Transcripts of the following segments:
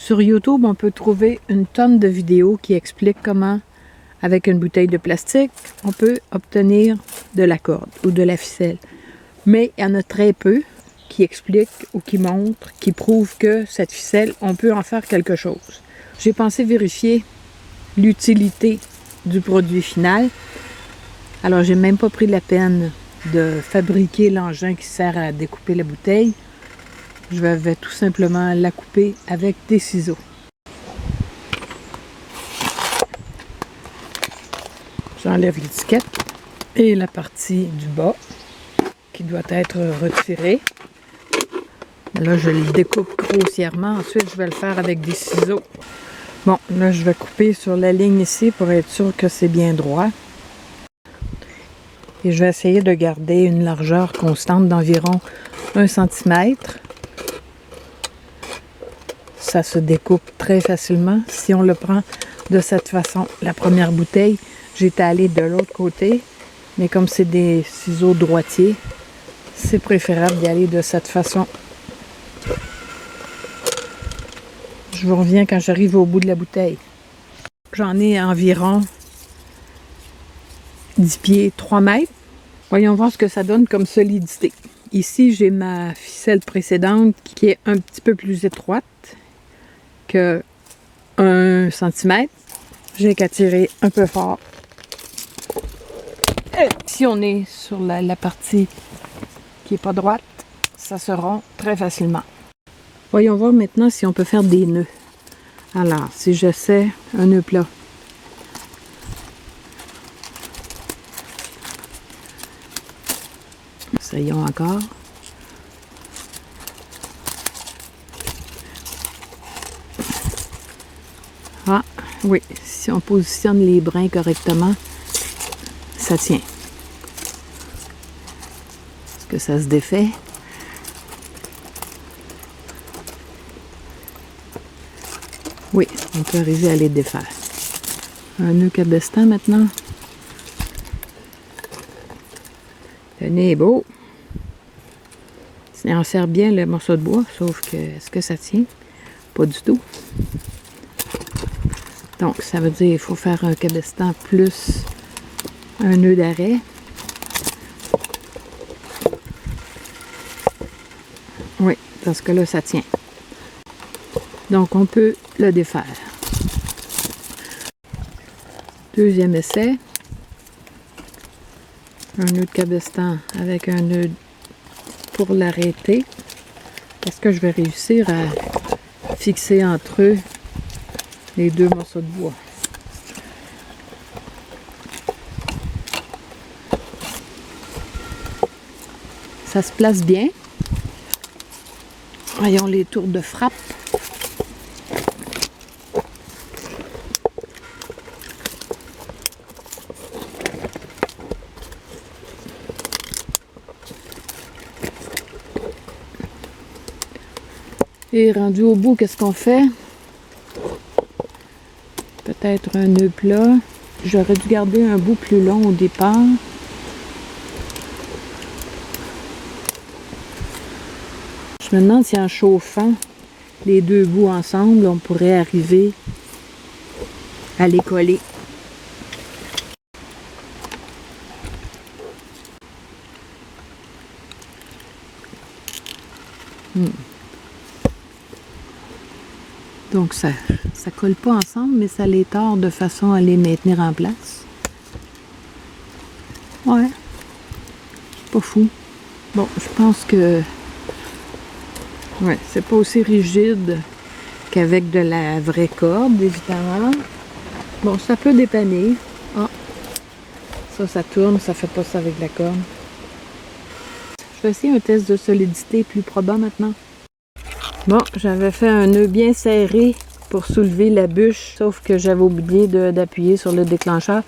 Sur YouTube, on peut trouver une tonne de vidéos qui expliquent comment, avec une bouteille de plastique, on peut obtenir de la corde ou de la ficelle. Mais il y en a très peu qui expliquent ou qui montrent, qui prouvent que cette ficelle, on peut en faire quelque chose. J'ai pensé vérifier l'utilité du produit final. Alors, j'ai même pas pris la peine de fabriquer l'engin qui sert à découper la bouteille. Je vais tout simplement la couper avec des ciseaux. J'enlève l'étiquette et la partie du bas qui doit être retirée. Là, je le découpe grossièrement. Ensuite, je vais le faire avec des ciseaux. Bon, là, je vais couper sur la ligne ici pour être sûr que c'est bien droit. Et je vais essayer de garder une largeur constante d'environ 1 cm. Ça se découpe très facilement si on le prend de cette façon. La première bouteille, j'étais allée de l'autre côté, mais comme c'est des ciseaux droitiers, c'est préférable d'y aller de cette façon. Je vous reviens quand j'arrive au bout de la bouteille. J'en ai environ 10 pieds, 3 mètres. Voyons voir ce que ça donne comme solidité. Ici, j'ai ma ficelle précédente qui est un petit peu plus étroite que 1 cm. J'ai qu'à tirer un peu fort. Et si on est sur la partie qui n'est pas droite, ça se rompt très facilement. Voyons voir maintenant si on peut faire des nœuds. Alors, si j'essaie un nœud plat. Essayons encore. Ah, oui, si on positionne les brins correctement, ça tient. Est-ce que ça se défait? Oui, on peut arriver à les défaire. Un nœud cabestan maintenant. Le nez est beau. Il en sert bien le morceau de bois, sauf que, est-ce que ça tient? Pas du tout. Donc, ça veut dire qu'il faut faire un cabestan plus un nœud d'arrêt. Oui, parce que là, ça tient. Donc, on peut le défaire. Deuxième essai. Un nœud de cabestan avec un nœud pour l'arrêter. Est-ce que je vais réussir à fixer entre eux les deux morceaux de bois? Ça se place bien. Voyons les tours de frappe. Et rendu au bout, qu'est-ce qu'on fait? Peut-être un nœud plat. J'aurais dû garder un bout plus long au départ. Je me demande si en chauffant les deux bouts ensemble, on pourrait arriver à les coller. Donc ça colle pas ensemble, mais ça les tord de façon à les maintenir en place. Ouais, pas fou. Bon, je pense que ouais, c'est pas aussi rigide qu'avec de la vraie corde, évidemment. Bon, ça peut dépanner. Ah, ça tourne, ça fait pas ça avec la corde. Je vais essayer un test de solidité plus probant maintenant. Bon, j'avais fait un nœud bien serré pour soulever la bûche, sauf que j'avais oublié d'appuyer sur le déclencheur.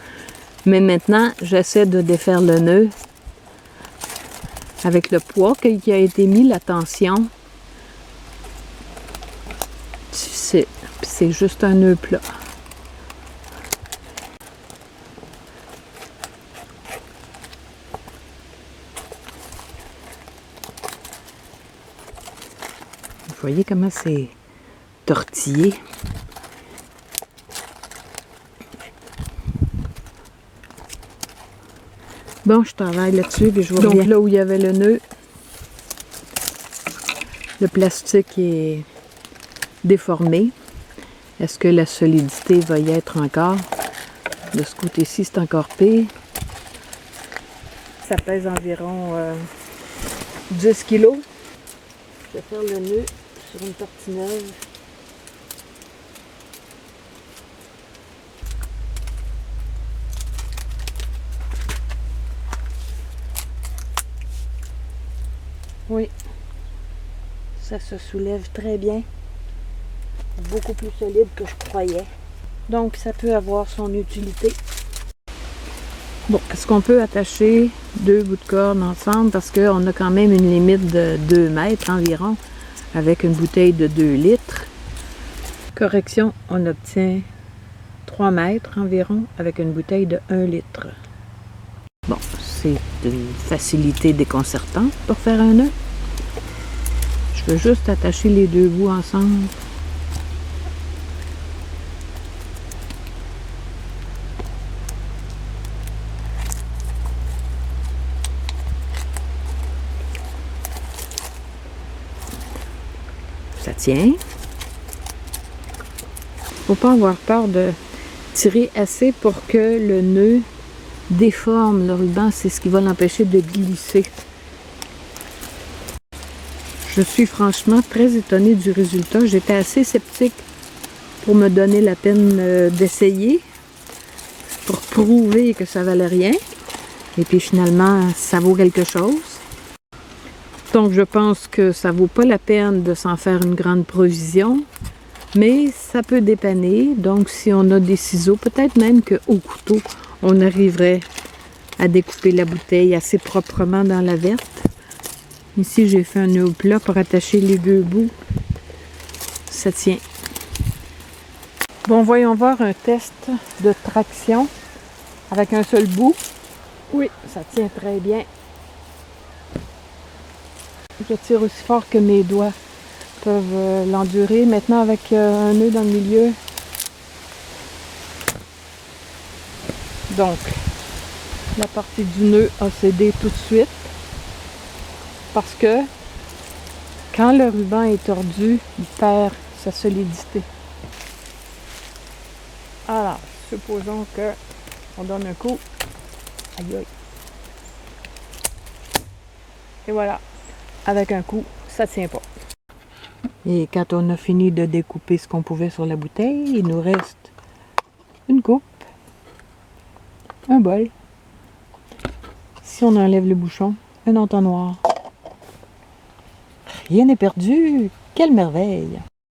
Mais maintenant, j'essaie de défaire le nœud avec le poids qui a été mis, la tension. C'est juste un nœud plat. Vous voyez comment c'est tortiller. Bon, je travaille là-dessus et je vous reviens. Donc là où il y avait le nœud, le plastique est déformé. Est-ce que la solidité va y être encore? De ce côté-ci, c'est encore pire. Ça pèse environ 10 kg. Je vais faire le nœud sur une partie neuve. Oui, ça se soulève très bien. Beaucoup plus solide que je croyais. Donc, ça peut avoir son utilité. Bon, est-ce qu'on peut attacher deux bouts de corde ensemble? Parce qu'on a quand même une limite de 2 mètres environ avec une bouteille de 2 litres. Correction, on obtient 3 mètres environ avec une bouteille de 1 litre. Bon, c'est une facilité déconcertante pour faire un nœud. Je veux juste attacher les deux bouts ensemble. Ça tient. Faut pas avoir peur de tirer assez pour que le nœud déforme le ruban, c'est ce qui va l'empêcher de glisser. Je suis franchement très étonnée du résultat. J'étais assez sceptique pour me donner la peine d'essayer, pour prouver que ça valait rien. Et puis finalement, ça vaut quelque chose. Donc je pense que ça vaut pas la peine de s'en faire une grande provision, mais ça peut dépanner. Donc si on a des ciseaux, peut-être même qu'au couteau, on arriverait à découper la bouteille assez proprement dans la verte. Ici, j'ai fait un nœud plat pour attacher les deux bouts. Ça tient. Bon, voyons voir un test de traction avec un seul bout. Oui, ça tient très bien. Je tire aussi fort que mes doigts peuvent l'endurer. Maintenant, avec un nœud dans le milieu. Donc, la partie du nœud a cédé tout de suite. Parce que quand le ruban est tordu, il perd sa solidité. Alors, supposons que on donne un coup. Aïe aïe. Et voilà. Avec un coup, ça tient pas. Et quand on a fini de découper ce qu'on pouvait sur la bouteille, il nous reste une coupe, un bol. Si on enlève le bouchon, un entonnoir. Rien n'est perdu. Quelle merveille!